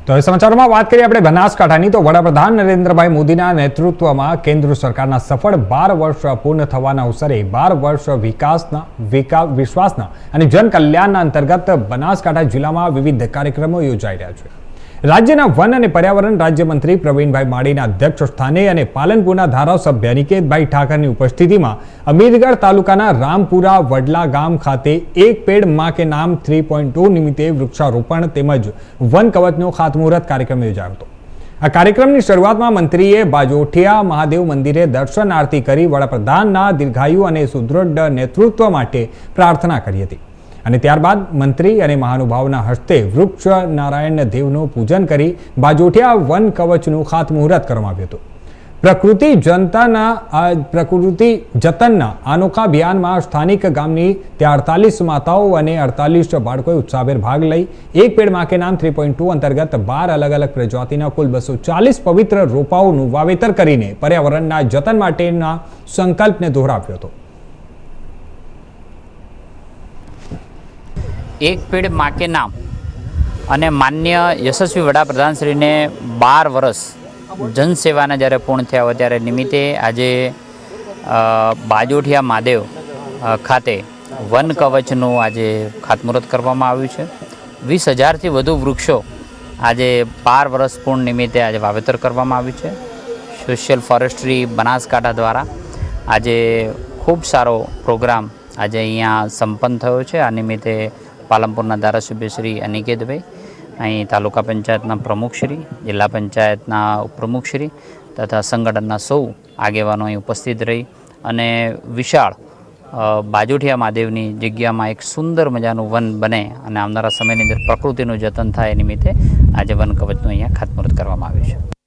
તો એ સમાચારોમાં વાત કરીએ આપણે બનાસકાંઠાની તો વડાપ્રધાન નરેન્દ્રભાઈ મોદીના નેતૃત્વમાં કેન્દ્ર સરકારના સફળ 12 વર્ષ પૂર્ણ થવાના અવસરે 12 વર્ષ વિશ્વાસના અને જનકલ્યાણના અંતર્ગત બનાસકાંઠા જિલ્લામાં વિવિધ કાર્યક્રમો યોજાઈ રહ્યા છે। રાજ્યના વન અને પર્યાવરણ રાજ્યમંત્રી પ્રવીણભાઈ માળીના અધ્યક્ષ સ્થાને અને પાલનપુરના ધારાસભ્ય અનિકેતભાઈ ઠાકરની ઉપસ્થિતિમાં અમીરગઢ તાલુકાના રામપુરા વડલા ગામ ખાતે એક પેડ માં કે નામ 3.2 નિમિત્તે વૃક્ષારોપણ તેમજ વન કવચનો ખાતમુહૂર્ત કાર્યક્રમ યોજાયો હતો। આ કાર્યક્રમની શરૂઆતમાં મંત્રીએ બાજોઠિયા મહાદેવ મંદિરે દર્શન આરતી કરી વડાપ્રધાનના દીર્ઘાયુ અને સુદૃઢ નેતૃત્વ માટે પ્રાર્થના કરી હતી અને ત્યારબાદ મંત્રી અને મહાનુભાવના હસ્તે વૃક્ષ નારાયણ દેવનું પૂજન કરી બાજોઠિયા વન કવચનું ખાતમુહૂર્ત કરવામાં આવ્યું હતું। પ્રકૃતિ જતનના અનોખા અભિયાનમાં સ્થાનિક ગામની 48 માતાઓ અને 48 બાળકોએ ઉત્સાહભેર ભાગ લઈ એક પેડ માં કે નામ 3.2 અંતર્ગત 12 અલગ અલગ પ્રજાતિના કુલ 240 પવિત્ર રોપાઓનું વાવેતર કરીને પર્યાવરણના જતન માટેના સંકલ્પને દોહરાવ્યો હતો। એક પેડ માં કે નામ અને માન્ય યશસ્વી વડાપ્રધાનશ્રીને 12 વર્ષ જનસેવાના જ્યારે પૂર્ણ થયા હોય ત્યારે નિમિત્તે આજે બાજોઠિયા મહાદેવ ખાતે વન કવચનું આજે ખાતમુહૂર્ત કરવામાં આવ્યું છે। 20,000થી વધુ વૃક્ષો આજે 12 વર્ષ પૂર્ણ નિમિત્તે આજે વાવેતર કરવામાં આવ્યું છે। સોશિયલ ફોરેસ્ટ્રી બનાસકાંઠા દ્વારા આજે ખૂબ સારો પ્રોગ્રામ આજે અહીંયા સંપન્ન થયો છે। આ નિમિત્તે પાલનપુરના ધારાસભ્ય શ્રી અનિકેતભાઈ, અહીં તાલુકા પંચાયતના પ્રમુખશ્રી, જિલ્લા પંચાયતના ઉપપ્રમુખશ્રી તથા સંગઠનના સૌ આગેવાનો અહીં ઉપસ્થિત રહી અને વિશાળ બાજોઠિયા મહાદેવની જગ્યામાં એક સુંદર મજાનું વન બને અને આવનારા સમયની અંદર પ્રકૃતિનું જતન થાય એ નિમિત્તે આજે વન કવચનું અહીંયા ખાતમુહૂર્ત કરવામાં આવ્યું છે।